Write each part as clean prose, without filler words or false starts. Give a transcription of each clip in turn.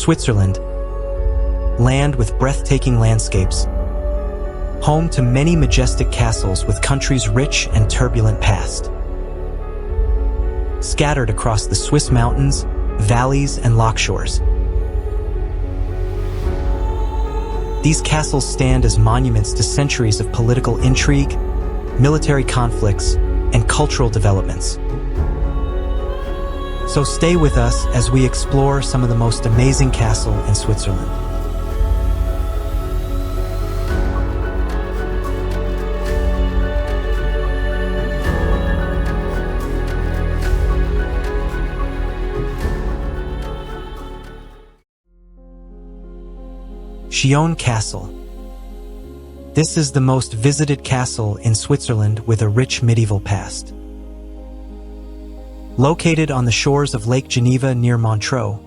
Switzerland, land with breathtaking landscapes, home to many majestic castles with country's rich and turbulent past. Scattered across the Swiss mountains, valleys, and loch shores. These castles stand as monuments to centuries of political intrigue, military conflicts, and cultural developments. So stay with us as we explore some of the most amazing castles in Switzerland. Chillon Castle. This is the most visited castle in Switzerland with a rich medieval past. Located on the shores of Lake Geneva near Montreux,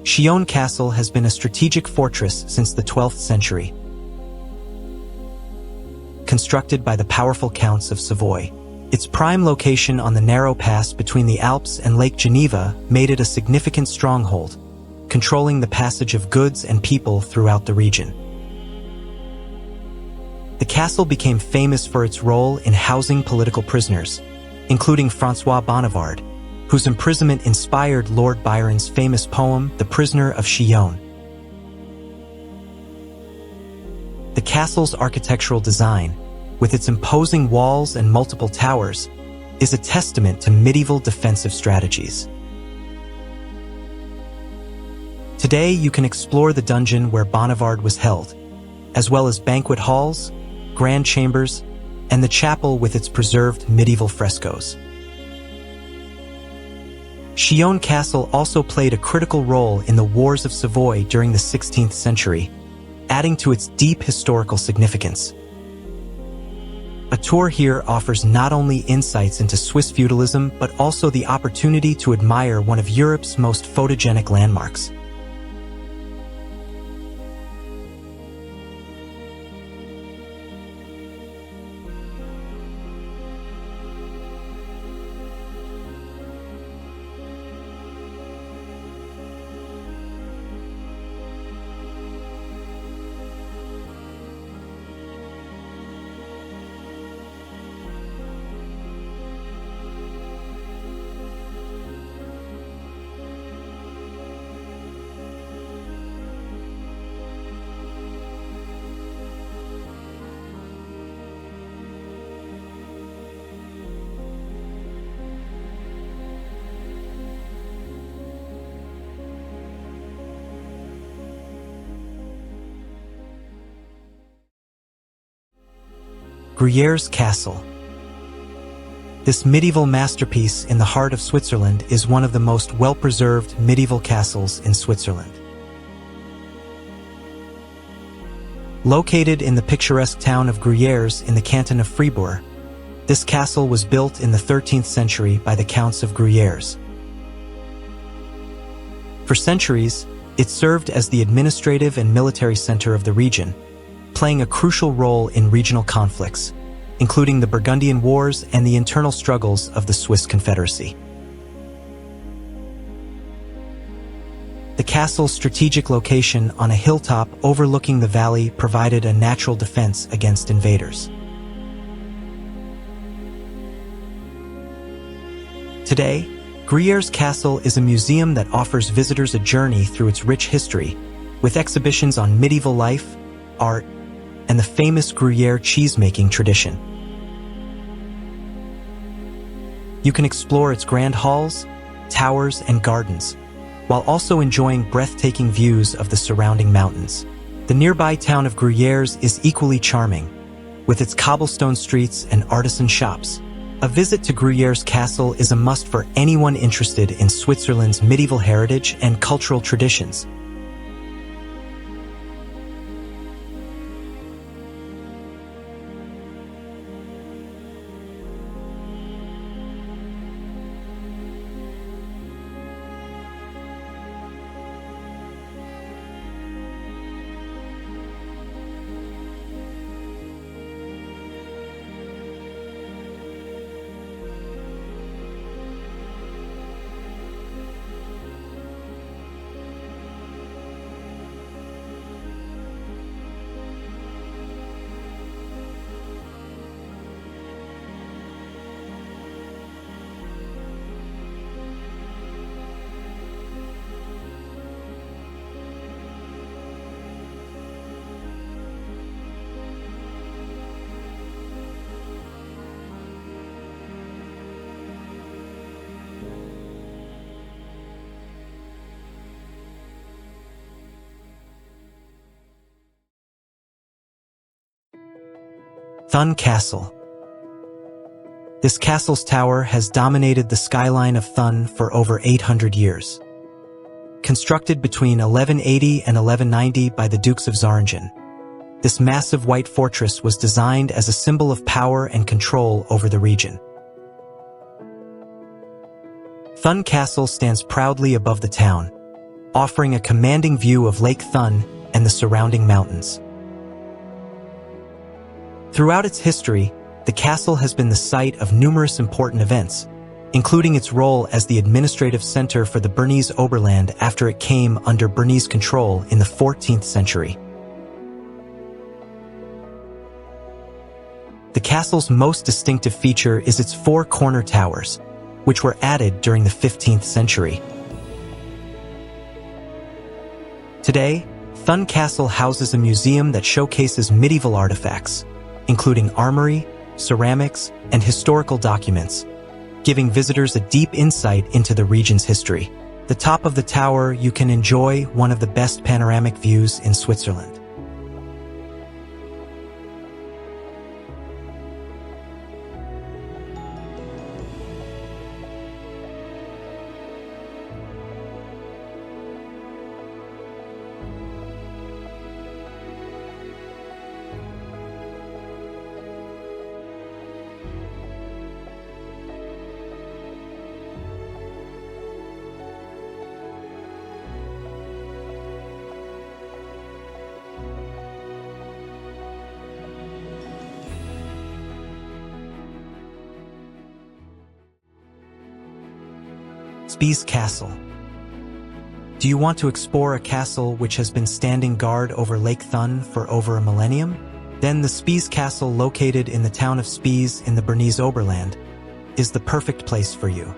Chillon Castle has been a strategic fortress since the 12th century. Constructed by the powerful Counts of Savoy, its prime location on the narrow pass between the Alps and Lake Geneva made it a significant stronghold, controlling the passage of goods and people throughout the region. The castle became famous for its role in housing political prisoners, including François Bonnivard, whose imprisonment inspired Lord Byron's famous poem, The Prisoner of Chillon. The castle's architectural design, with its imposing walls and multiple towers, is a testament to medieval defensive strategies. Today, you can explore the dungeon where Bonnivard was held, as well as banquet halls, grand chambers, and the chapel with its preserved medieval frescoes. Chillon Castle also played a critical role in the Wars of Savoy during the 16th century, adding to its deep historical significance. A tour here offers not only insights into Swiss feudalism, but also the opportunity to admire one of Europe's most photogenic landmarks. Gruyères Castle. This medieval masterpiece in the heart of Switzerland is one of the most well-preserved medieval castles in Switzerland. Located in the picturesque town of Gruyères in the canton of Fribourg, this castle was built in the 13th century by the Counts of Gruyères. For centuries, it served as the administrative and military center of the region, playing a crucial role in regional conflicts, including the Burgundian Wars and the internal struggles of the Swiss Confederacy. The castle's strategic location on a hilltop overlooking the valley provided a natural defense against invaders. Today, Gruyères Castle is a museum that offers visitors a journey through its rich history, with exhibitions on medieval life, art, and the famous Gruyère cheese-making tradition. You can explore its grand halls, towers, and gardens, while also enjoying breathtaking views of the surrounding mountains. The nearby town of Gruyères is equally charming, with its cobblestone streets and artisan shops. A visit to Gruyères Castle is a must for anyone interested in Switzerland's medieval heritage and cultural traditions. Thun Castle. This castle's tower has dominated the skyline of Thun for over 800 years. Constructed between 1180 and 1190 by the Dukes of Zähringen, this massive white fortress was designed as a symbol of power and control over the region. Thun Castle stands proudly above the town, offering a commanding view of Lake Thun and the surrounding mountains. Throughout its history, the castle has been the site of numerous important events, including its role as the administrative center for the Bernese Oberland after it came under Bernese control in the 14th century. The castle's most distinctive feature is its four corner towers, which were added during the 15th century. Today, Thun Castle houses a museum that showcases medieval artifacts, including armory, ceramics, and historical documents, giving visitors a deep insight into the region's history. At the top of the tower, you can enjoy one of the best panoramic views in Switzerland. Spiez Castle. Do you want to explore a castle which has been standing guard over Lake Thun for over a millennium? Then the Spiez Castle, located in the town of Spiez in the Bernese Oberland, is the perfect place for you.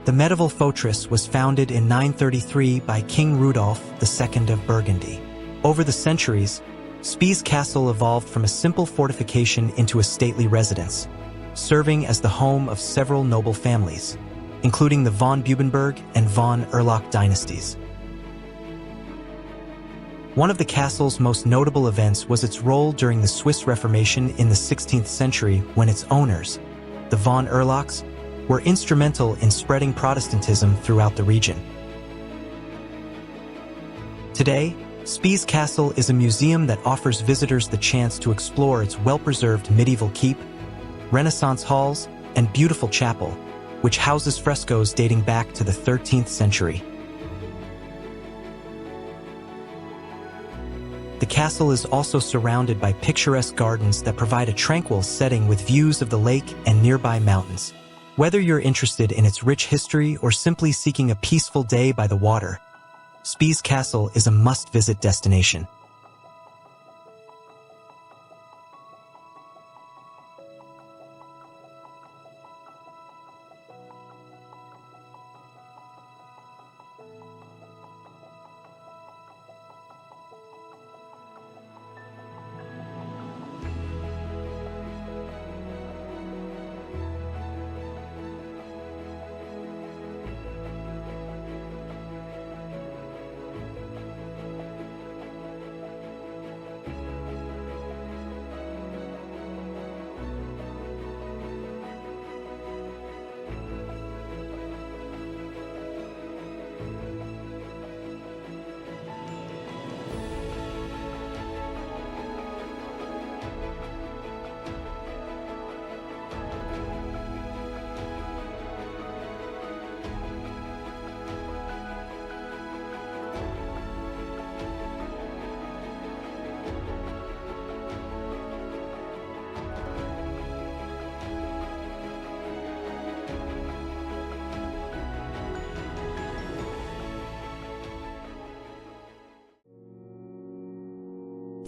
The medieval fortress was founded in 933 by King Rudolf II of Burgundy. Over the centuries, Spiez Castle evolved from a simple fortification into a stately residence, serving as the home of several noble families, including the von Bubenberg and von Erlach dynasties. One of the castle's most notable events was its role during the Swiss Reformation in the 16th century, when its owners, the von Erlachs, were instrumental in spreading Protestantism throughout the region. Today, Spiez Castle is a museum that offers visitors the chance to explore its well-preserved medieval keep, Renaissance halls, and beautiful chapel, which houses frescoes dating back to the 13th century. The castle is also surrounded by picturesque gardens that provide a tranquil setting with views of the lake and nearby mountains. Whether you're interested in its rich history or simply seeking a peaceful day by the water, Spiez Castle is a must-visit destination.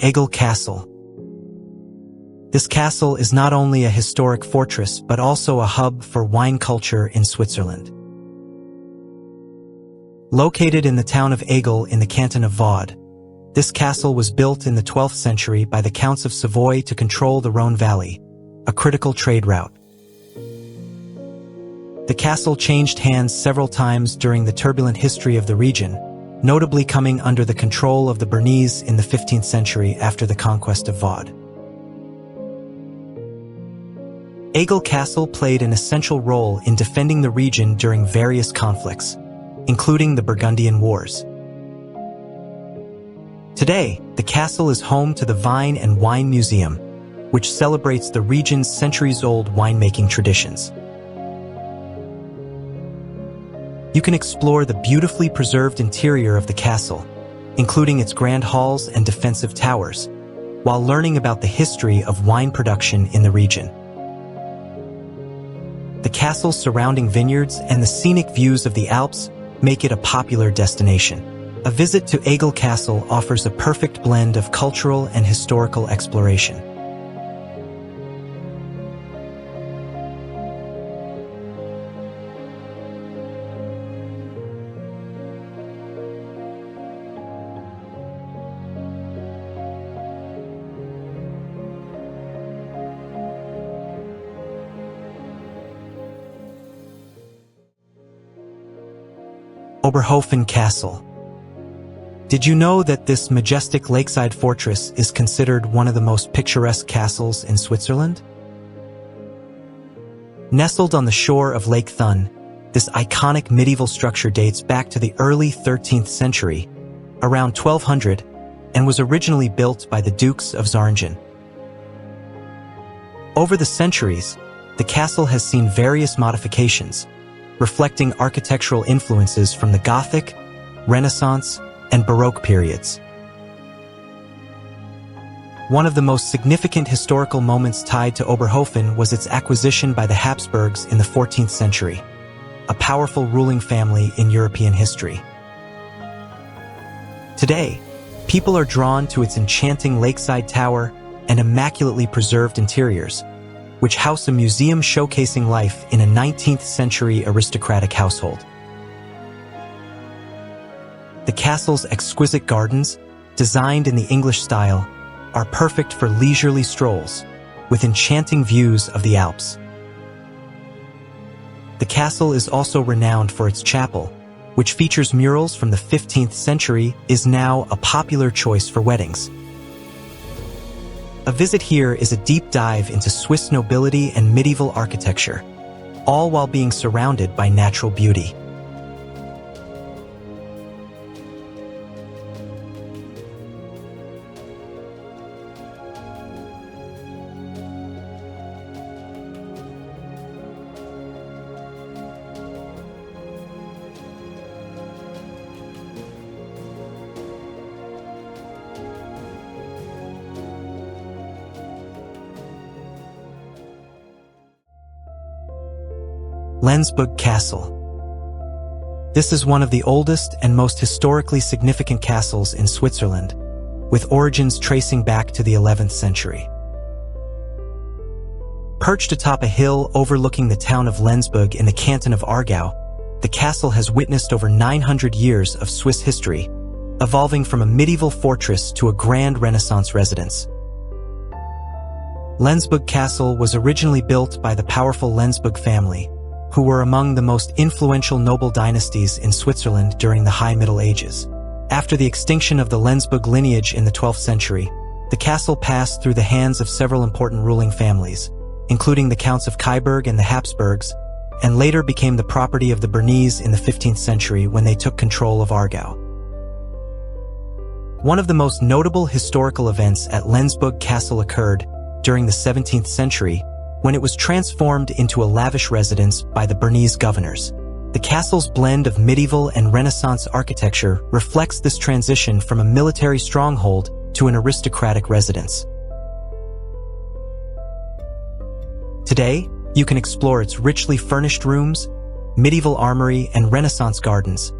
Aigle Castle. This castle is not only a historic fortress but also a hub for wine culture in Switzerland. Located in the town of Aigle in the canton of Vaud, this castle was built in the 12th century by the Counts of Savoy to control the Rhone Valley, a critical trade route. The castle changed hands several times during the turbulent history of the region, notably coming under the control of the Bernese in the 15th century after the conquest of Vaud. Aigle Castle played an essential role in defending the region during various conflicts, including the Burgundian Wars. Today, the castle is home to the Vine and Wine Museum, which celebrates the region's centuries-old winemaking traditions. You can explore the beautifully preserved interior of the castle, including its grand halls and defensive towers, while learning about the history of wine production in the region. The castle's surrounding vineyards and the scenic views of the Alps make it a popular destination. A visit to Aigle Castle offers a perfect blend of cultural and historical exploration. Oberhofen Castle. Did you know that this majestic lakeside fortress is considered one of the most picturesque castles in Switzerland? Nestled on the shore of Lake Thun, this iconic medieval structure dates back to the early 13th century, around 1200, and was originally built by the Dukes of Sargans. Over the centuries, the castle has seen various modifications, reflecting architectural influences from the Gothic, Renaissance, and Baroque periods. One of the most significant historical moments tied to Oberhofen was its acquisition by the Habsburgs in the 14th century, a powerful ruling family in European history. Today, people are drawn to its enchanting lakeside tower and immaculately preserved interiors, which house a museum showcasing life in a 19th century aristocratic household. The castle's exquisite gardens, designed in the English style, are perfect for leisurely strolls, with enchanting views of the Alps. The castle is also renowned for its chapel, which features murals from the 15th century, is now a popular choice for weddings. A visit here is a deep dive into Swiss nobility and medieval architecture, all while being surrounded by natural beauty. Lenzburg Castle. This is one of the oldest and most historically significant castles in Switzerland, with origins tracing back to the 11th century. Perched atop a hill overlooking the town of Lenzburg in the canton of Aargau, the castle has witnessed over 900 years of Swiss history, evolving from a medieval fortress to a grand Renaissance residence. Lenzburg Castle was originally built by the powerful Lenzburg family, who were among the most influential noble dynasties in Switzerland during the High Middle Ages. After the extinction of the Lenzburg lineage in the 12th century, the castle passed through the hands of several important ruling families, including the Counts of Kyburg and the Habsburgs, and later became the property of the Bernese in the 15th century when they took control of Aargau. One of the most notable historical events at Lenzburg Castle occurred during the 17th century, when it was transformed into a lavish residence by the Bernese governors. The castle's blend of medieval and Renaissance architecture reflects this transition from a military stronghold to an aristocratic residence. Today, you can explore its richly furnished rooms, medieval armory, and Renaissance gardens,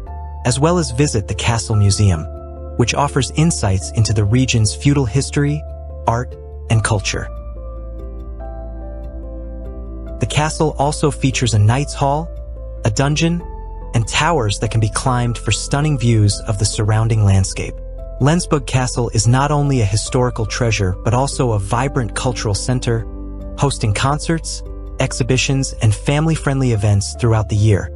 as well as visit the Castle Museum, which offers insights into the region's feudal history, art, and culture. The castle also features a knight's hall, a dungeon, and towers that can be climbed for stunning views of the surrounding landscape. Lenzburg Castle is not only a historical treasure but also a vibrant cultural center, hosting concerts, exhibitions, and family-friendly events throughout the year.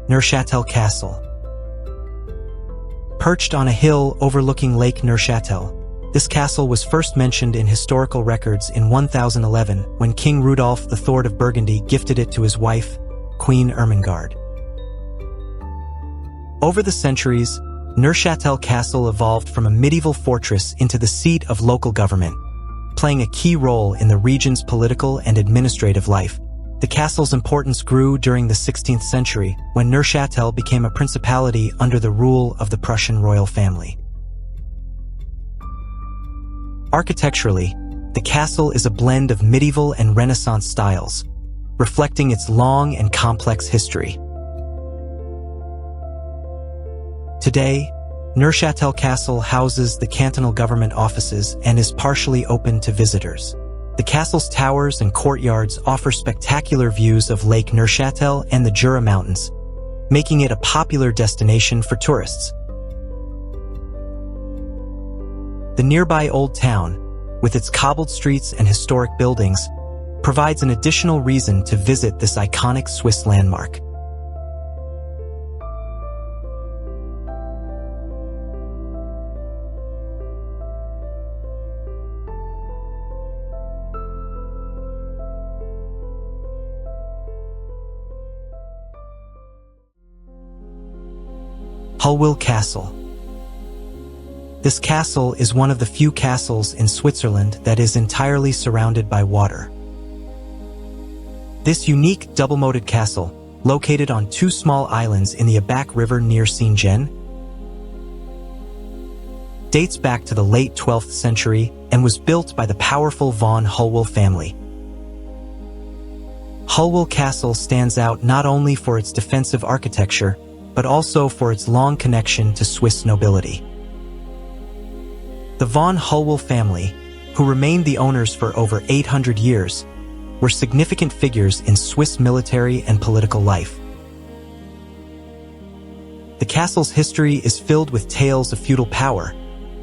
Neuchâtel Castle. Perched on a hill overlooking Lake Neuchâtel, this castle was first mentioned in historical records in 1011 when King Rudolf III of Burgundy gifted it to his wife, Queen Ermengarde. Over the centuries, Neuchâtel Castle evolved from a medieval fortress into the seat of local government, playing a key role in the region's political and administrative life. The castle's importance grew during the 16th century when Neuchâtel became a principality under the rule of the Prussian royal family. Architecturally, the castle is a blend of medieval and Renaissance styles, reflecting its long and complex history. Today, Neuchâtel Castle houses the cantonal government offices and is partially open to visitors. The castle's towers and courtyards offer spectacular views of Lake Neuchâtel and the Jura Mountains, making it a popular destination for tourists. The nearby Old Town, with its cobbled streets and historic buildings, provides an additional reason to visit this iconic Swiss landmark. Hallwyl Castle. This castle is one of the few castles in Switzerland that is entirely surrounded by water. This unique double-moated castle, located on two small islands in the Aabach River near Saint-Jean, dates back to the late 12th century and was built by the powerful von Hallwyl family. Hallwyl Castle stands out not only for its defensive architecture, but also for its long connection to Swiss nobility. The von Hallwyl family, who remained the owners for over 800 years, were significant figures in Swiss military and political life. The castle's history is filled with tales of feudal power,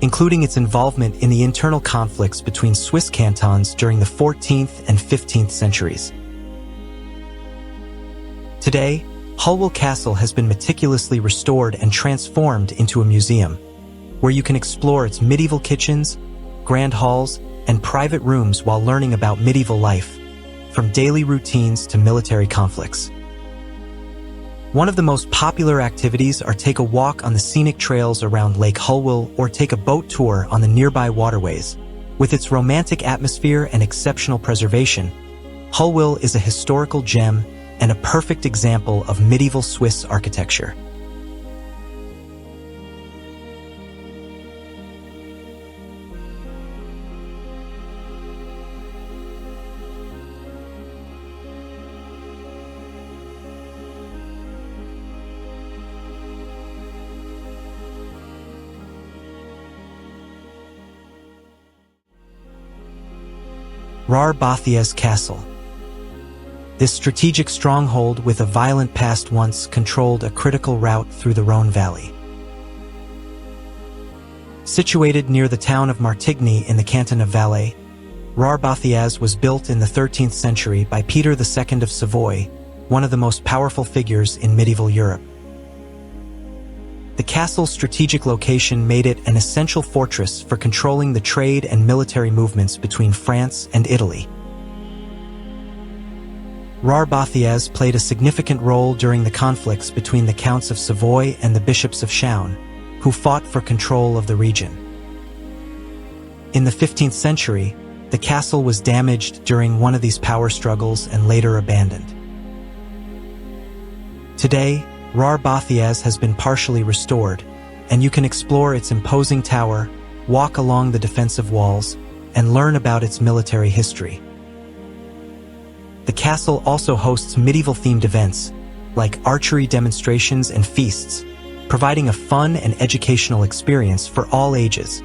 including its involvement in the internal conflicts between Swiss cantons during the 14th and 15th centuries. Today, Hallwyl Castle has been meticulously restored and transformed into a museum, where you can explore its medieval kitchens, grand halls, and private rooms while learning about medieval life, from daily routines to military conflicts. One of the most popular activities are take a walk on the scenic trails around Lake Hallwyl or take a boat tour on the nearby waterways. With its romantic atmosphere and exceptional preservation, Hallwyl is a historical gem and a perfect example of medieval Swiss architecture. Bâtiaz Castle. This strategic stronghold with a violent past once controlled a critical route through the Rhône Valley. Situated near the town of Martigny in the canton of Valais, Bâtiaz was built in the 13th century by Peter II of Savoy, one of the most powerful figures in medieval Europe. The castle's strategic location made it an essential fortress for controlling the trade and military movements between France and Italy. Bâtiaz played a significant role during the conflicts between the Counts of Savoy and the Bishops of Chaon, who fought for control of the region. In the 15th century, the castle was damaged during one of these power struggles and later abandoned. Today, Bâtiaz has been partially restored, and you can explore its imposing tower, walk along the defensive walls, and learn about its military history. The castle also hosts medieval-themed events, like archery demonstrations and feasts, providing a fun and educational experience for all ages.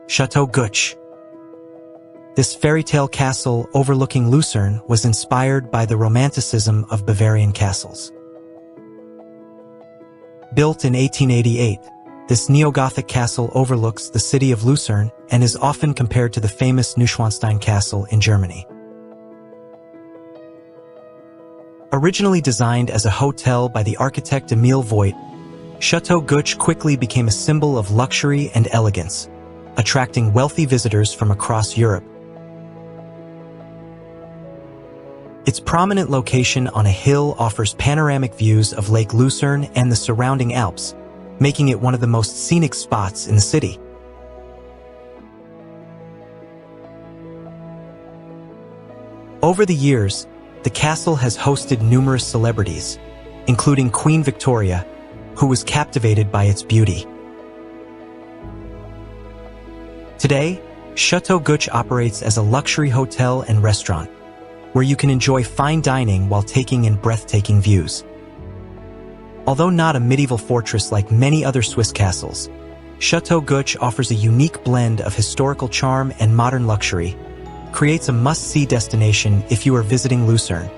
Château Gütsch. This fairy-tale castle overlooking Lucerne was inspired by the romanticism of Bavarian castles. Built in 1888, this neo-Gothic castle overlooks the city of Lucerne and is often compared to the famous Neuchâtel Castle in Germany. Originally designed as a hotel by the architect Emil Voigt, Château Gütsch quickly became a symbol of luxury and elegance, attracting wealthy visitors from across Europe. Its prominent location on a hill offers panoramic views of Lake Lucerne and the surrounding Alps, making it one of the most scenic spots in the city. Over the years, the castle has hosted numerous celebrities, including Queen Victoria, who was captivated by its beauty. Today, Château Gütsch operates as a luxury hotel and restaurant, where you can enjoy fine dining while taking in breathtaking views. Although not a medieval fortress like many other Swiss castles, Château Gütsch offers a unique blend of historical charm and modern luxury, creates a must-see destination if you are visiting Lucerne.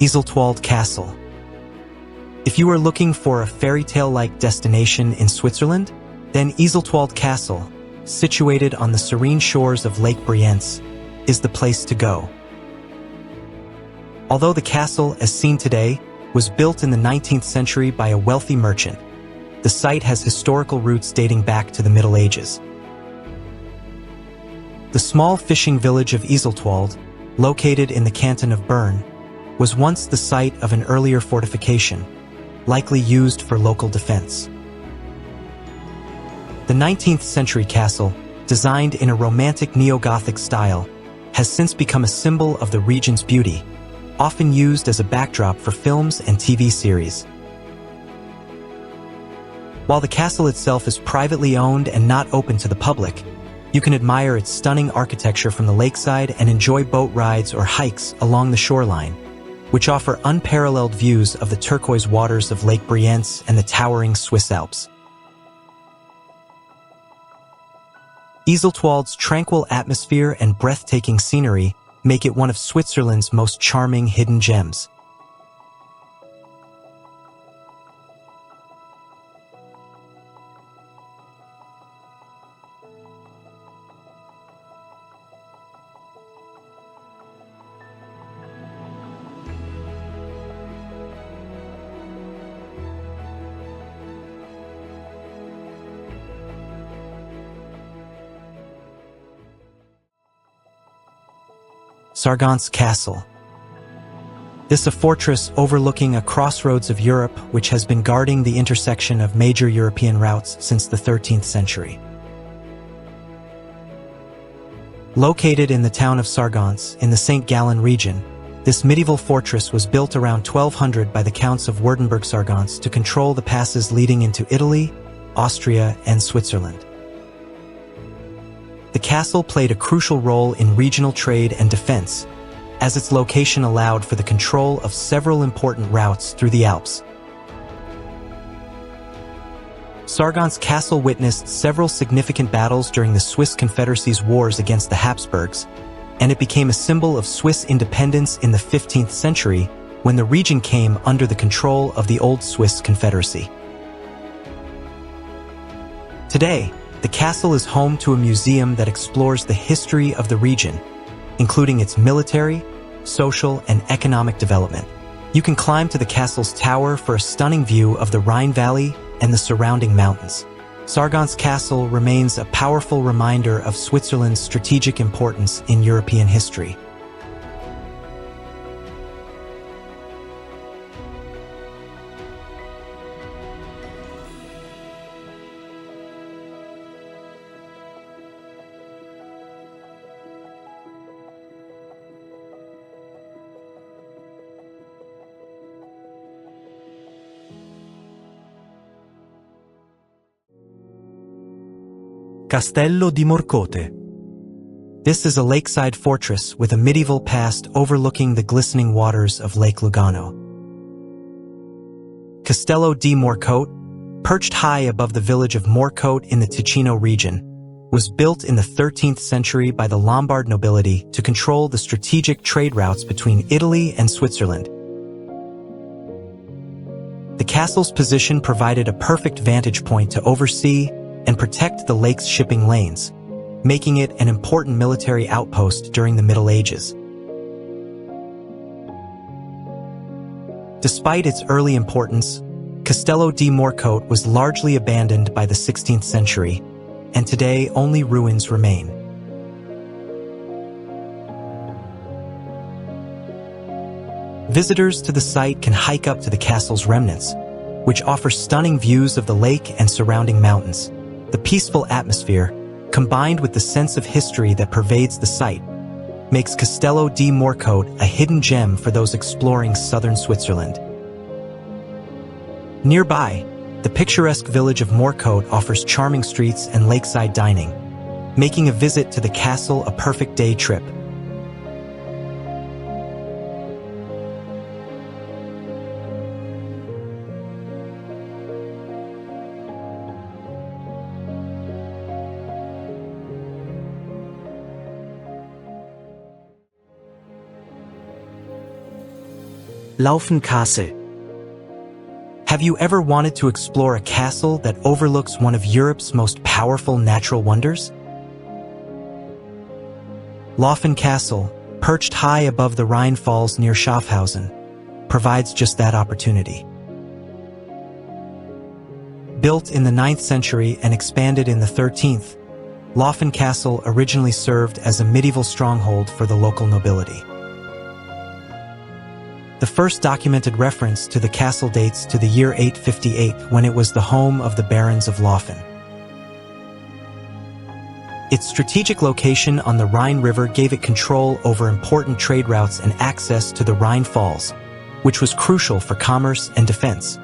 Iseltwald Castle. If you are looking for a fairy-tale-like destination in Switzerland, then Iseltwald Castle, situated on the serene shores of Lake Brienz, is the place to go. Although the castle, as seen today, was built in the 19th century by a wealthy merchant, the site has historical roots dating back to the Middle Ages. The small fishing village of Iseltwald, located in the canton of Bern, was once the site of an earlier fortification, likely used for local defense. The 19th century castle, designed in a romantic neo-Gothic style, has since become a symbol of the region's beauty, often used as a backdrop for films and TV series. While the castle itself is privately owned and not open to the public, you can admire its stunning architecture from the lakeside and enjoy boat rides or hikes along the shoreline, which offer unparalleled views of the turquoise waters of Lake Brienz and the towering Swiss Alps. Iseltwald's tranquil atmosphere and breathtaking scenery make it one of Switzerland's most charming hidden gems. Sargans Castle. This is a fortress overlooking a crossroads of Europe which has been guarding the intersection of major European routes since the 13th century. Located in the town of Sargans, in the St. Gallen region, this medieval fortress was built around 1200 by the Counts of Werdenberg Sargans to control the passes leading into Italy, Austria, and Switzerland. The castle played a crucial role in regional trade and defense, as its location allowed for the control of several important routes through the Alps. Sargans Castle witnessed several significant battles during the Swiss Confederacy's wars against the Habsburgs, and it became a symbol of Swiss independence in the 15th century when the region came under the control of the Old Swiss Confederacy. Today, the castle is home to a museum that explores the history of the region, including its military, social, and economic development. You can climb to the castle's tower for a stunning view of the Rhine Valley and the surrounding mountains. Sargans Castle remains a powerful reminder of Switzerland's strategic importance in European history. Castello di Morcote. This is a lakeside fortress with a medieval past overlooking the glistening waters of Lake Lugano. Castello di Morcote, perched high above the village of Morcote in the Ticino region, was built in the 13th century by the Lombard nobility to control the strategic trade routes between Italy and Switzerland. The castle's position provided a perfect vantage point to oversee and protect the lake's shipping lanes, making it an important military outpost during the Middle Ages. Despite its early importance, Castello di Morcote was largely abandoned by the 16th century, and today only ruins remain. Visitors to the site can hike up to the castle's remnants, which offer stunning views of the lake and surrounding mountains. The peaceful atmosphere, combined with the sense of history that pervades the site, makes Castello di Morcote a hidden gem for those exploring southern Switzerland. Nearby, the picturesque village of Morcote offers charming streets and lakeside dining, making a visit to the castle a perfect day trip. Laufen Castle. Have you ever wanted to explore a castle that overlooks one of Europe's most powerful natural wonders? Laufen Castle, perched high above the Rhine Falls near Schaffhausen, provides just that opportunity. Built in the 9th century and expanded in the 13th, Laufen Castle originally served as a medieval stronghold for the local nobility. The first documented reference to the castle dates to the year 858, when it was the home of the barons of Laufen. Its strategic location on the Rhine River gave it control over important trade routes and access to the Rhine Falls, which was crucial for commerce and defense.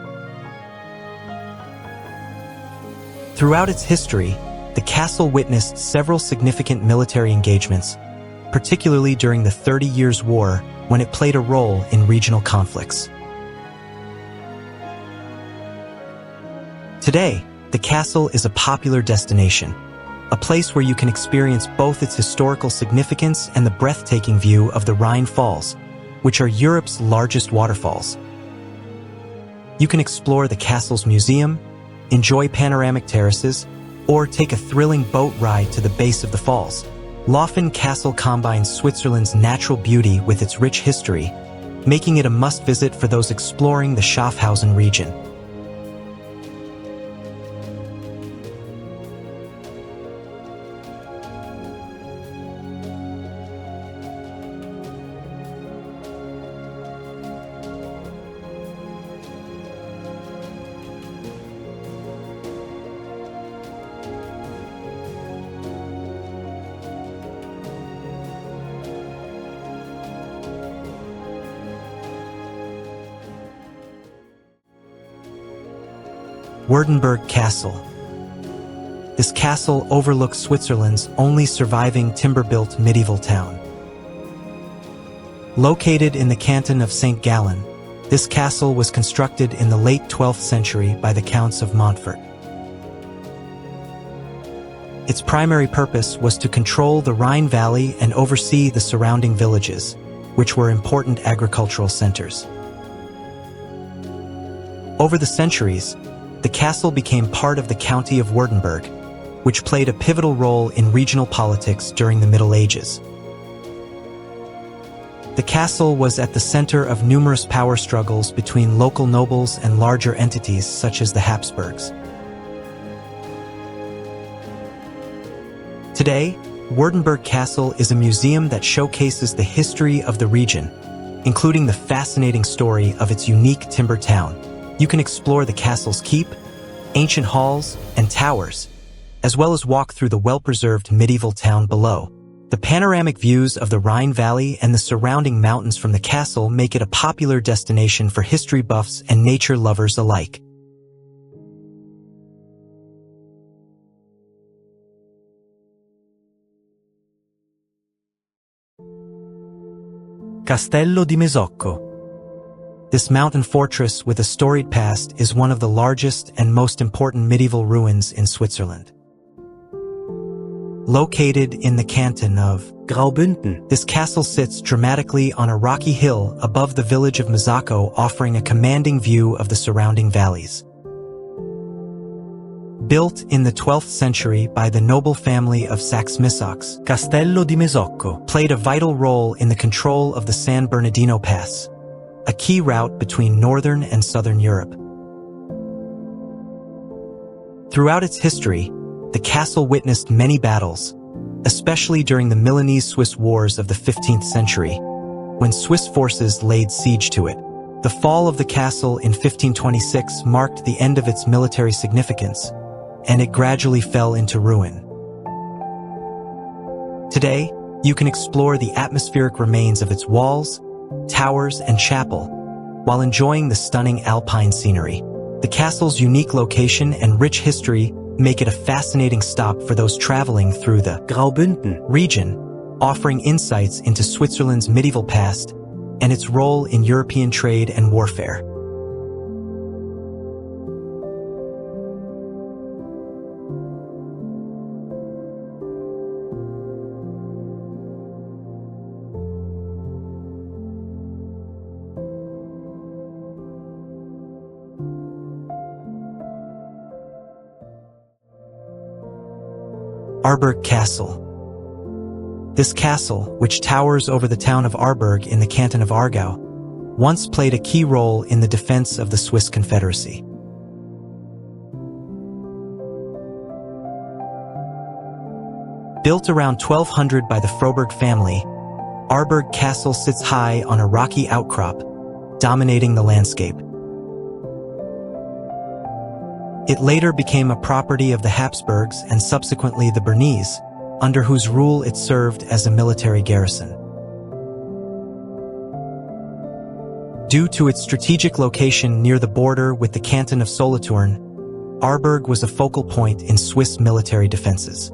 Throughout its history, the castle witnessed several significant military engagements, particularly during the 30 Years' War, when it played a role in regional conflicts. Today, the castle is a popular destination, a place where you can experience both its historical significance and the breathtaking view of the Rhine Falls, which are Europe's largest waterfalls. You can explore the castle's museum, enjoy panoramic terraces, or take a thrilling boat ride to the base of the falls. Laufen Castle combines Switzerland's natural beauty with its rich history, making it a must-visit for those exploring the Schaffhausen region. Werdenberg Castle. This castle overlooks Switzerland's only surviving timber-built medieval town. Located in the canton of St. Gallen, this castle was constructed in the late 12th century by the Counts of Montfort. Its primary purpose was to control the Rhine Valley and oversee the surrounding villages, which were important agricultural centers. Over the centuries, the castle became part of the County of Werdenberg, which played a pivotal role in regional politics during the Middle Ages. The castle was at the center of numerous power struggles between local nobles and larger entities such as the Habsburgs. Today, Werdenberg Castle is a museum that showcases the history of the region, including the fascinating story of its unique timber town. You can explore the castle's keep, ancient halls, and towers, as well as walk through the well-preserved medieval town below. The panoramic views of the Rhine Valley and the surrounding mountains from the castle make it a popular destination for history buffs and nature lovers alike. Castello di Mesocco. This mountain fortress with a storied past is one of the largest and most important medieval ruins in Switzerland. Located in the canton of Graubünden, this castle sits dramatically on a rocky hill above the village of Mesocco, offering a commanding view of the surrounding valleys. Built in the 12th century by the noble family of Saxe-Mesocco, Castello di Mesocco played a vital role in the control of the San Bernardino Pass, a key route between northern and southern Europe. Throughout its history, the castle witnessed many battles, especially during the Milanese-Swiss Wars of the 15th century, when Swiss forces laid siege to it. The fall of the castle in 1526 marked the end of its military significance, and it gradually fell into ruin. Today, you can explore the atmospheric remains of its walls, towers, and chapel, while enjoying the stunning alpine scenery. The castle's unique location and rich history make it a fascinating stop for those traveling through the Graubünden region, offering insights into Switzerland's medieval past and its role in European trade and warfare. Aarburg Castle. This castle, which towers over the town of Aarburg in the canton of Aargau, once played a key role in the defense of the Swiss Confederacy. Built around 1200 by the Froberg family, Aarburg Castle sits high on a rocky outcrop, dominating the landscape. It later became a property of the Habsburgs and subsequently the Bernese, under whose rule it served as a military garrison. Due to its strategic location near the border with the canton of Solothurn, Aarburg was a focal point in Swiss military defenses.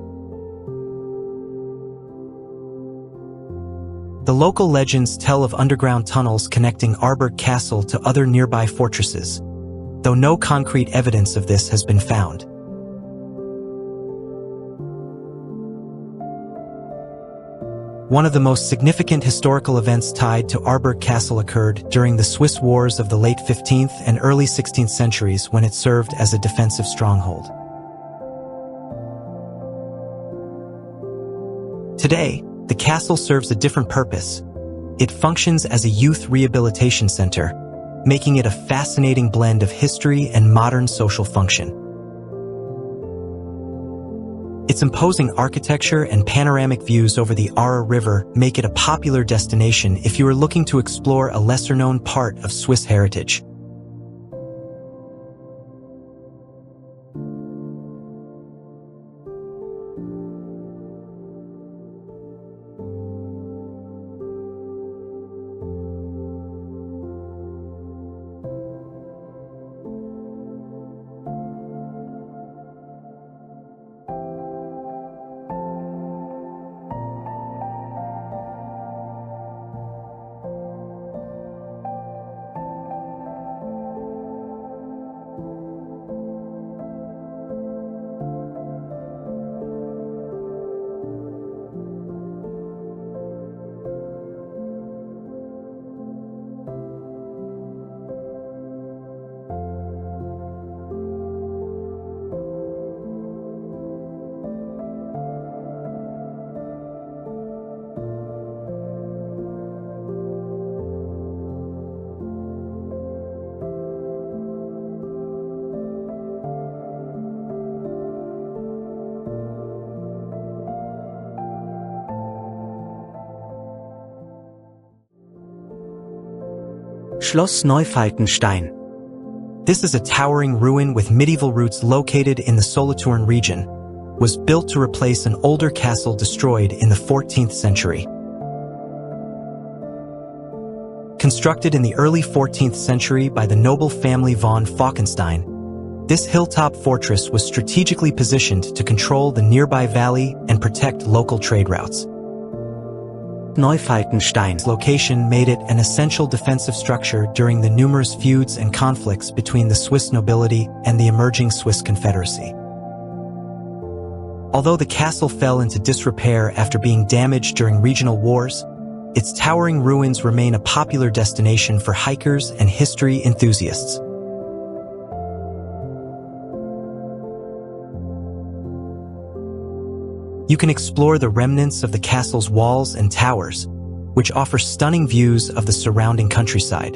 The local legends tell of underground tunnels connecting Aarburg Castle to other nearby fortresses, though no concrete evidence of this has been found. One of the most significant historical events tied to Aarburg Castle occurred during the Swiss Wars of the late 15th and early 16th centuries, when it served as a defensive stronghold. Today, the castle serves a different purpose. It functions as a youth rehabilitation center, making it a fascinating blend of history and modern social function. Its imposing architecture and panoramic views over the Aare River make it a popular destination if you are looking to explore a lesser-known part of Swiss heritage. Schloss Neu-Falkenstein. This is a towering ruin with medieval roots located in the Solothurn region, was built to replace an older castle destroyed in the 14th century. Constructed in the early 14th century by the noble family von Falkenstein, this hilltop fortress was strategically positioned to control the nearby valley and protect local trade routes. Neu-Falkenstein. Its location made it an essential defensive structure during the numerous feuds and conflicts between the Swiss nobility and the emerging Swiss Confederacy. Although the castle fell into disrepair after being damaged during regional wars, its towering ruins remain a popular destination for hikers and history enthusiasts. You can explore the remnants of the castle's walls and towers, which offer stunning views of the surrounding countryside.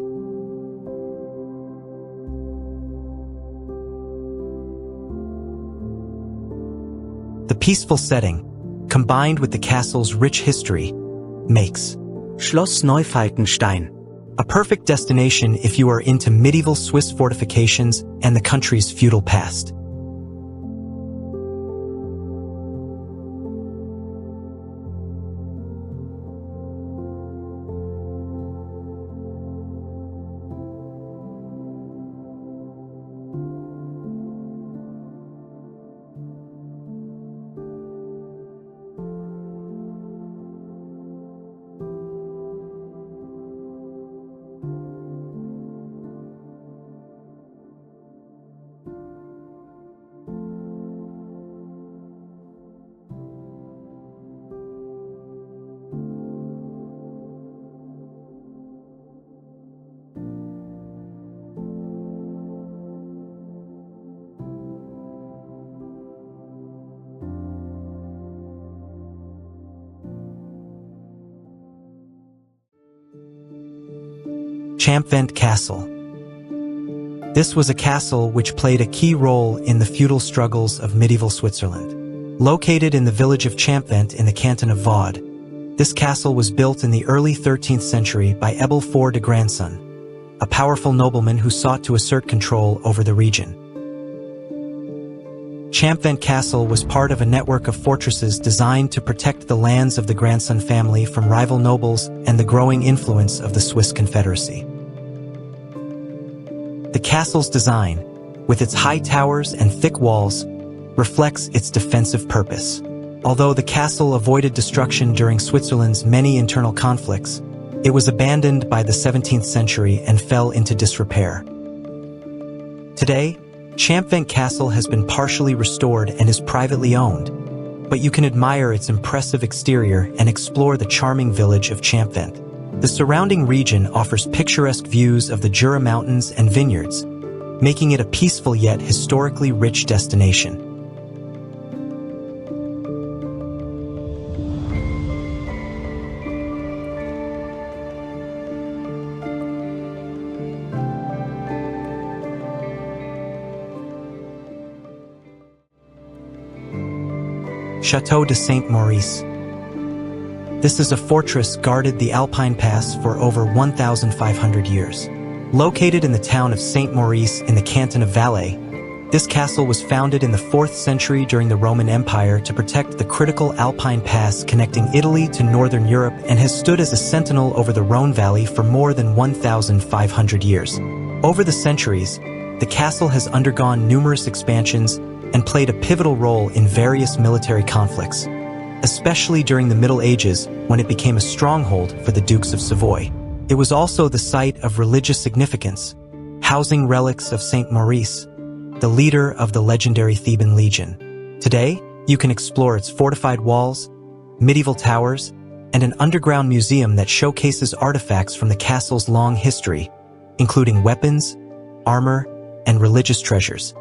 The peaceful setting, combined with the castle's rich history, makes Schloss Neu-Falkenstein a perfect destination if you are into medieval Swiss fortifications and the country's feudal past. Champvent Castle. This was a castle which played a key role in the feudal struggles of medieval Switzerland. Located in the village of Champvent in the canton of Vaud, this castle was built in the early 13th century by Abel IV de Grandson, a powerful nobleman who sought to assert control over the region. Champvent Castle was part of a network of fortresses designed to protect the lands of the Grandson family from rival nobles and the growing influence of the Swiss Confederacy. The castle's design, with its high towers and thick walls, reflects its defensive purpose. Although the castle avoided destruction during Switzerland's many internal conflicts, it was abandoned by the 17th century and fell into disrepair. Today, Champvent Castle has been partially restored and is privately owned, but you can admire its impressive exterior and explore the charming village of Champvent. The surrounding region offers picturesque views of the Jura Mountains and vineyards, making it a peaceful yet historically rich destination. Château de Saint-Maurice. This is a fortress guarded the Alpine Pass for over 1,500 years. Located in the town of Saint-Maurice in the canton of Valais, this castle was founded in the 4th century during the Roman Empire to protect the critical Alpine Pass connecting Italy to northern Europe and has stood as a sentinel over the Rhone Valley for more than 1,500 years. Over the centuries, the castle has undergone numerous expansions and played a pivotal role in various military conflicts, especially during the Middle Ages when it became a stronghold for the Dukes of Savoy. It was also the site of religious significance, housing relics of Saint Maurice, the leader of the legendary Theban Legion. Today, you can explore its fortified walls, medieval towers, and an underground museum that showcases artifacts from the castle's long history, including weapons, armor, and religious treasures.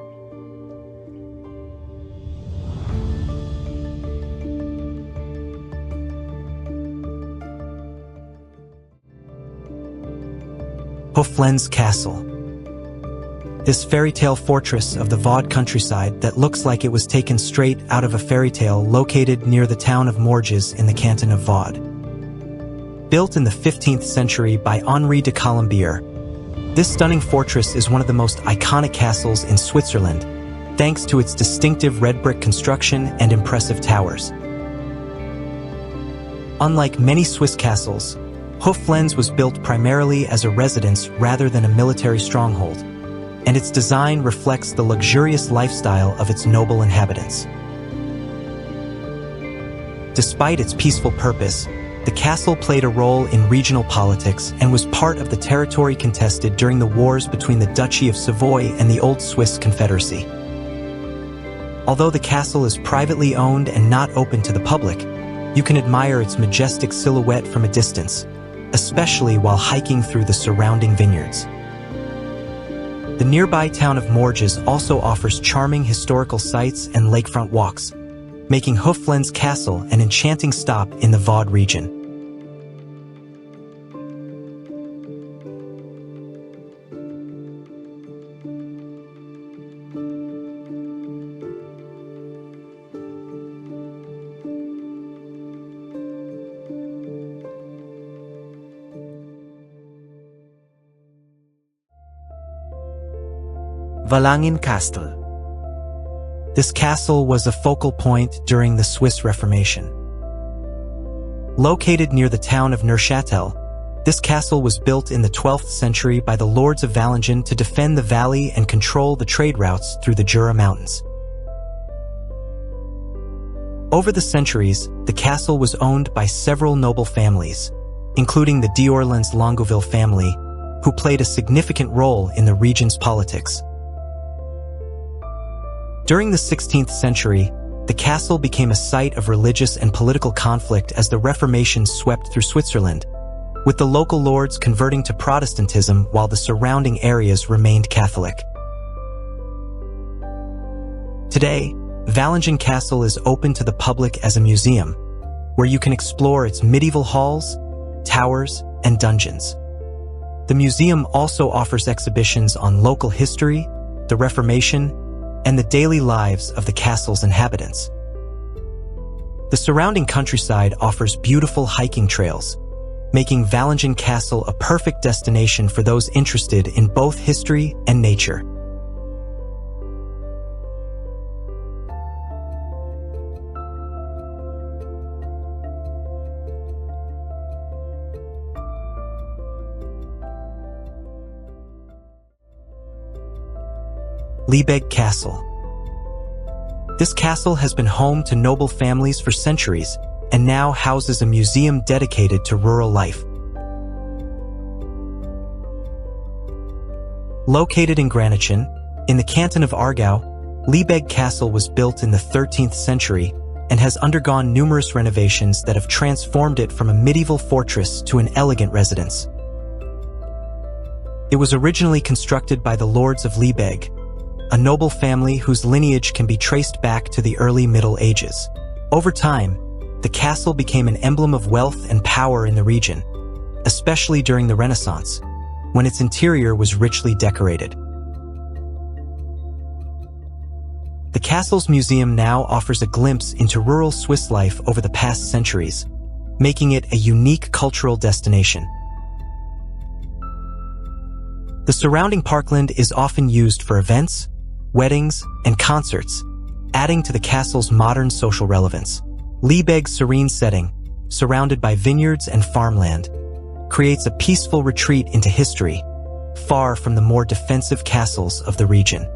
Vufflens Castle. This fairy-tale fortress of the Vaud countryside that looks like it was taken straight out of a fairy tale located near the town of Morges in the canton of Vaud. Built in the 15th century by Henri de Colombier, this stunning fortress is one of the most iconic castles in Switzerland, thanks to its distinctive red brick construction and impressive towers. Unlike many Swiss castles, Vufflens was built primarily as a residence rather than a military stronghold, and its design reflects the luxurious lifestyle of its noble inhabitants. Despite its peaceful purpose, The castle played a role in regional politics and was part of the territory contested during the wars between the Duchy of Savoy and the Old Swiss Confederacy. Although the castle is privately owned and not open to the public, you can admire its majestic silhouette from a distance, especially while hiking through the surrounding vineyards. The nearby town of Morges also offers charming historical sites and lakefront walks, making Vufflens Castle an enchanting stop in the Vaud region. Valangin Castle. This castle was a focal point during the Swiss Reformation. Located near the town of Neuchâtel, this castle was built in the 12th century by the lords of Valangin to defend the valley and control the trade routes through the Jura Mountains. Over the centuries, the castle was owned by several noble families, including the d'Orléans-Longueville family, who played a significant role in the region's politics. During the 16th century, the castle became a site of religious and political conflict as the Reformation swept through Switzerland, with the local lords converting to Protestantism while the surrounding areas remained Catholic. Today, Valangin Castle is open to the public as a museum, where you can explore its medieval halls, towers, and dungeons. The museum also offers exhibitions on local history, the Reformation, and the daily lives of the castle's inhabitants. The surrounding countryside offers beautiful hiking trails, making Valangin Castle a perfect destination for those interested in both history and nature. Liebegg Castle. This castle has been home to noble families for centuries and now houses a museum dedicated to rural life. Located in Granichen, in the canton of Aargau, Liebegg Castle was built in the 13th century and has undergone numerous renovations that have transformed it from a medieval fortress to an elegant residence. It was originally constructed by the lords of Liebegg, a noble family whose lineage can be traced back to the early Middle Ages. Over time, the castle became an emblem of wealth and power in the region, especially during the Renaissance, when its interior was richly decorated. The castle's museum now offers a glimpse into rural Swiss life over the past centuries, making it a unique cultural destination. The surrounding parkland is often used for events, weddings, and concerts, adding to the castle's modern social relevance. Liebegg's serene setting, surrounded by vineyards and farmland, creates a peaceful retreat into history, far from the more defensive castles of the region.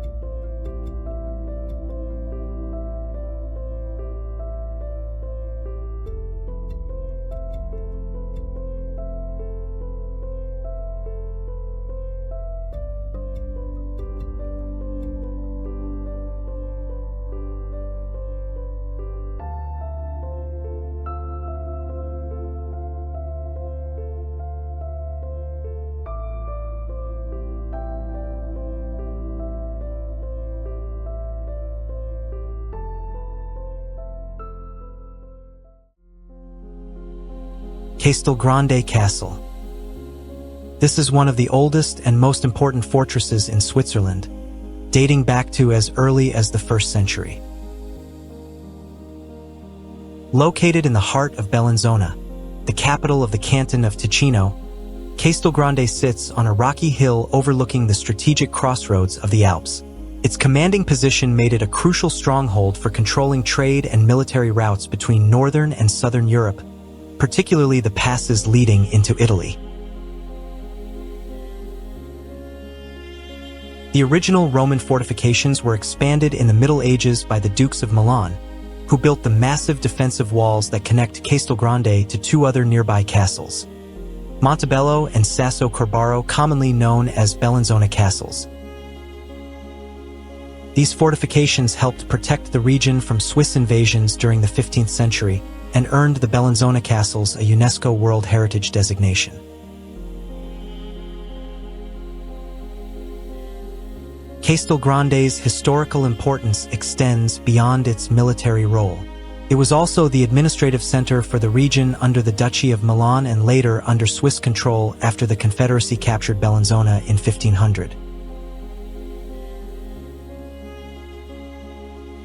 Castellgrande Castle. This is one of the oldest and most important fortresses in Switzerland, dating back to as early as the 1st century. Located in the heart of Bellinzona, the capital of the canton of Ticino, Castellgrande sits on a rocky hill overlooking the strategic crossroads of the Alps. Its commanding position made it a crucial stronghold for controlling trade and military routes between northern and southern Europe, particularly the passes leading into Italy. The original Roman fortifications were expanded in the Middle Ages by the Dukes of Milan, who built the massive defensive walls that connect Castellgrande to two other nearby castles, Montebello and Sasso Corbaro, commonly known as Bellinzona castles. These fortifications helped protect the region from Swiss invasions during the 15th century and earned the Bellinzona castles a UNESCO World Heritage designation. Castellgrande's historical importance extends beyond its military role. It was also the administrative center for the region under the Duchy of Milan and later under Swiss control after the Confederacy captured Bellinzona in 1500.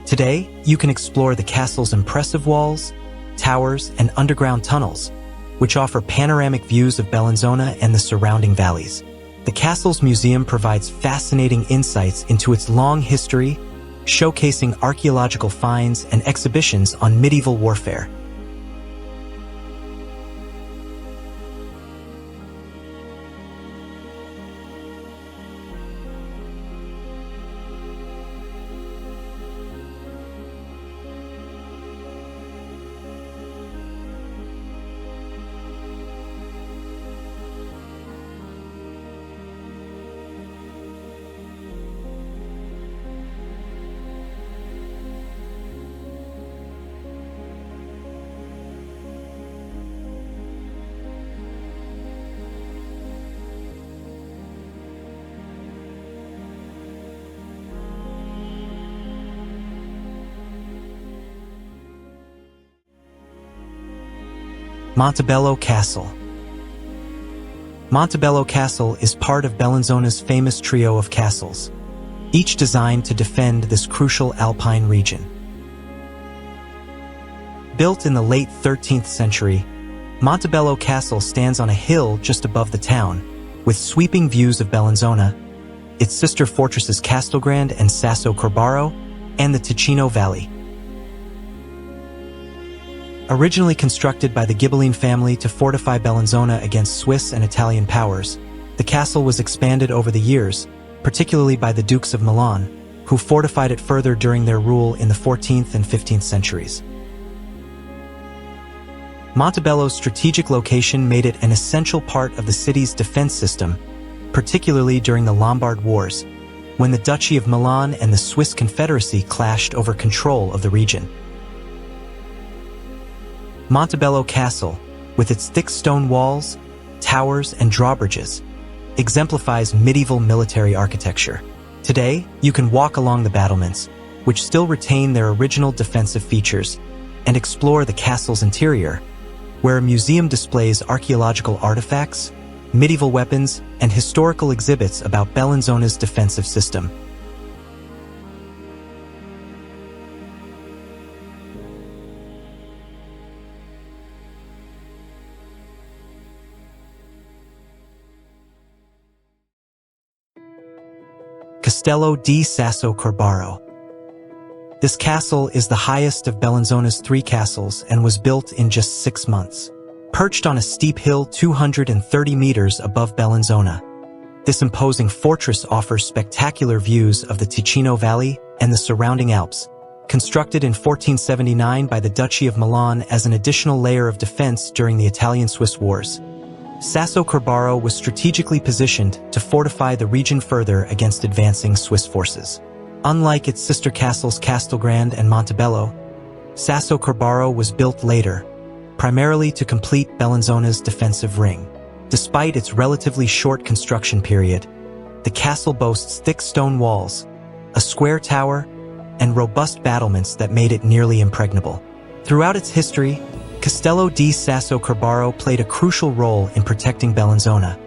Today, you can explore the castle's impressive walls, towers, and underground tunnels, which offer panoramic views of Bellinzona and the surrounding valleys. The castle's museum provides fascinating insights into its long history, showcasing archaeological finds and exhibitions on medieval warfare. Montebello Castle. Montebello Castle is part of Bellinzona's famous trio of castles, each designed to defend this crucial alpine region. Built in the late 13th century, Montebello Castle stands on a hill just above the town, with sweeping views of Bellinzona, its sister fortresses Castelgrande and Sasso Corbaro, and the Ticino Valley. Originally constructed by the Ghibelline family to fortify Bellinzona against Swiss and Italian powers, the castle was expanded over the years, particularly by the Dukes of Milan, who fortified it further during their rule in the 14th and 15th centuries. Montebello's strategic location made it an essential part of the city's defense system, particularly during the Lombard Wars, when the Duchy of Milan and the Swiss Confederacy clashed over control of the region. Montebello Castle, with its thick stone walls, towers, and drawbridges, exemplifies medieval military architecture. Today, you can walk along the battlements, which still retain their original defensive features, and explore the castle's interior, where a museum displays archaeological artifacts, medieval weapons, and historical exhibits about Bellinzona's defensive system. Castello di Sasso Corbaro. This castle is the highest of Bellinzona's three castles and was built in just 6 months. Perched on a steep hill 230 meters above Bellinzona, this imposing fortress offers spectacular views of the Ticino Valley and the surrounding Alps. Constructed in 1479 by the Duchy of Milan as an additional layer of defense during the Italian-Swiss Wars, Sasso Corbaro was strategically positioned to fortify the region further against advancing Swiss forces. Unlike its sister castles Castelgrande and Montebello, Sasso Corbaro was built later, primarily to complete Bellinzona's defensive ring. Despite its relatively short construction period, the castle boasts thick stone walls, a square tower, and robust battlements that made it nearly impregnable. Throughout its history, Castello di Sasso Corbaro played a crucial role in protecting Bellinzona,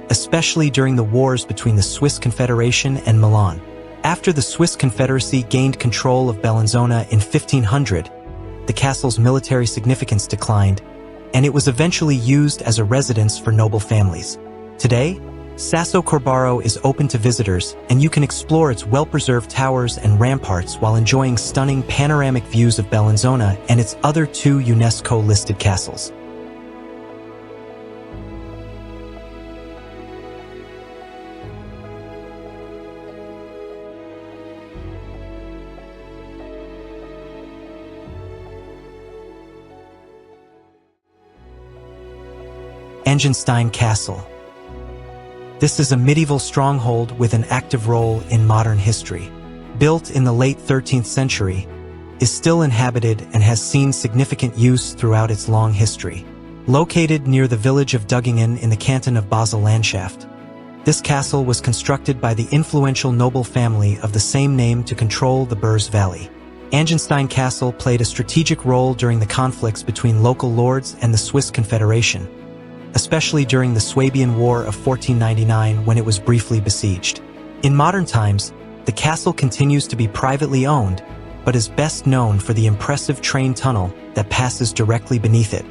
especially during the wars between the Swiss Confederation and Milan. After the Swiss Confederacy gained control of Bellinzona in 1500, the castle's military significance declined, and it was eventually used as a residence for noble families. Today, Sasso Corbaro is open to visitors, and you can explore its well-preserved towers and ramparts while enjoying stunning panoramic views of Bellinzona and its other 2 UNESCO-listed castles. Angenstein Castle. This is a medieval stronghold with an active role in modern history. Built in the late 13th century, is still inhabited and has seen significant use throughout its long history. Located near the village of Duggingen in the canton of Basel-Landschaft, this castle was constructed by the influential noble family of the same name to control the Birs Valley. Angenstein Castle played a strategic role during the conflicts between local lords and the Swiss Confederation, especially during the Swabian War of 1499 when it was briefly besieged. In modern times, the castle continues to be privately owned, but is best known for the impressive train tunnel that passes directly beneath it,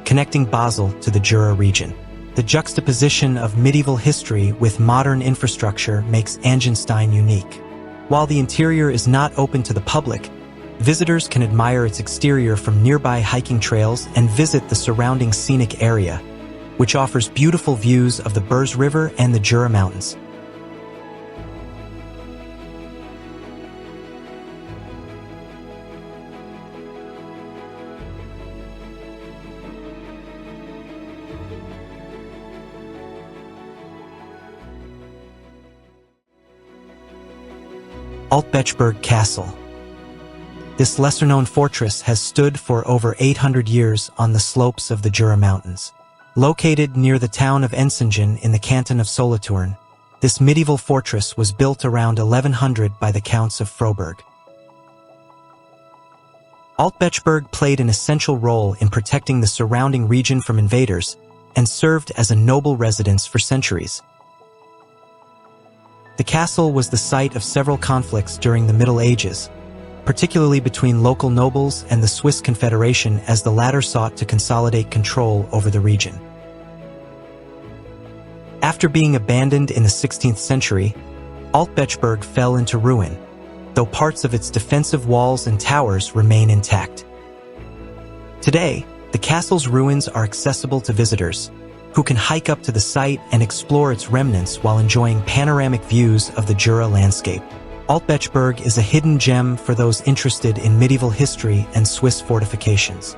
connecting Basel to the Jura region. The juxtaposition of medieval history with modern infrastructure makes Angenstein unique. While the interior is not open to the public, visitors can admire its exterior from nearby hiking trails and visit the surrounding scenic area, which offers beautiful views of the Birs River and the Jura Mountains. Alt-Bechburg Castle. This lesser-known fortress has stood for over 800 years on the slopes of the Jura Mountains. Located near the town of Ensingen in the canton of Solothurn, this medieval fortress was built around 1100 by the Counts of Froberg. Alt-Bechburg played an essential role in protecting the surrounding region from invaders and served as a noble residence for centuries. The castle was the site of several conflicts during the Middle Ages, particularly between local nobles and the Swiss Confederation as the latter sought to consolidate control over the region. After being abandoned in the 16th century, Alt-Bechburg fell into ruin, though parts of its defensive walls and towers remain intact. Today, the castle's ruins are accessible to visitors, who can hike up to the site and explore its remnants while enjoying panoramic views of the Jura landscape. Alt-Bechburg is a hidden gem for those interested in medieval history and Swiss fortifications.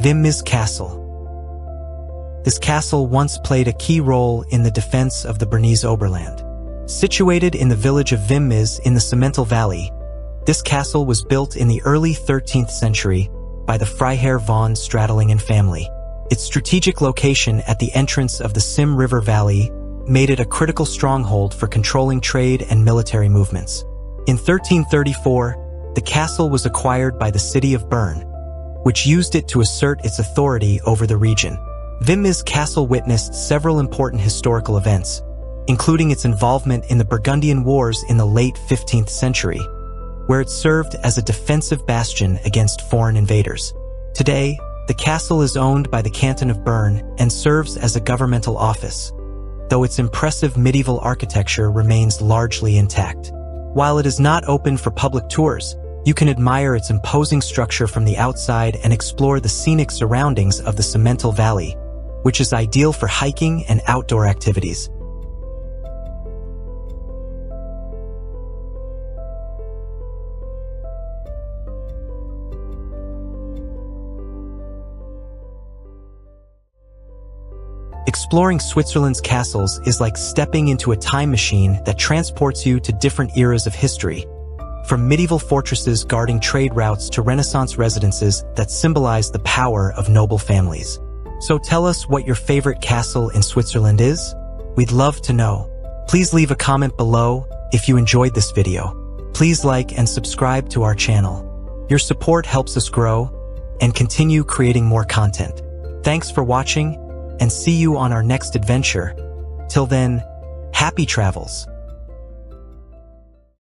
Wimmis Castle. This castle once played a key role in the defense of the Bernese Oberland. Situated in the village of Wimmis in the Simmental Valley, this castle was built in the early 13th century by the Freiherr von Stradlingen family. Its strategic location at the entrance of the Sim River Valley made it a critical stronghold for controlling trade and military movements. In 1334, the castle was acquired by the city of Bern, which used it to assert its authority over the region. Wimmis Castle witnessed several important historical events, including its involvement in the Burgundian Wars in the late 15th century, where it served as a defensive bastion against foreign invaders. Today, the castle is owned by the Canton of Bern and serves as a governmental office, though its impressive medieval architecture remains largely intact. While it is not open for public tours, you can admire its imposing structure from the outside and explore the scenic surroundings of the Simmental Valley, which is ideal for hiking and outdoor activities. Exploring Switzerland's castles is like stepping into a time machine that transports you to different eras of history, from medieval fortresses guarding trade routes to Renaissance residences that symbolize the power of noble families. So tell us what your favorite castle in Switzerland is? We'd love to know. Please leave a comment below if you enjoyed this video. Please like and subscribe to our channel. Your support helps us grow and continue creating more content. Thanks for watching, and see you on our next adventure. Till then, happy travels.